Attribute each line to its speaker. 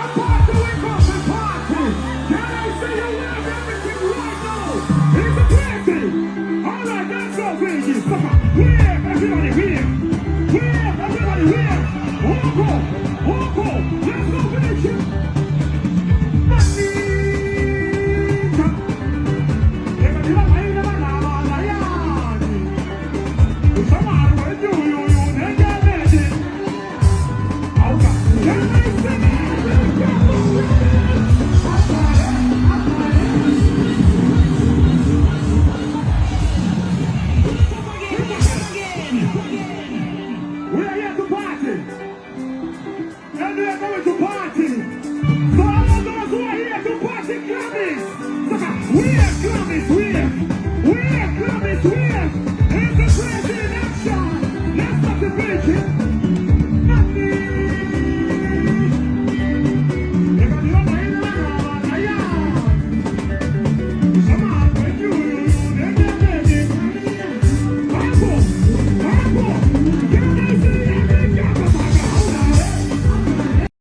Speaker 1: about to wake up and party. Can I see you love everything right now? It's a blessing. All right, let's go, Vegas. Come on. Where? Everybody here. Where? Everybody here. Walk on. Walk on. Let's go, Vegas. We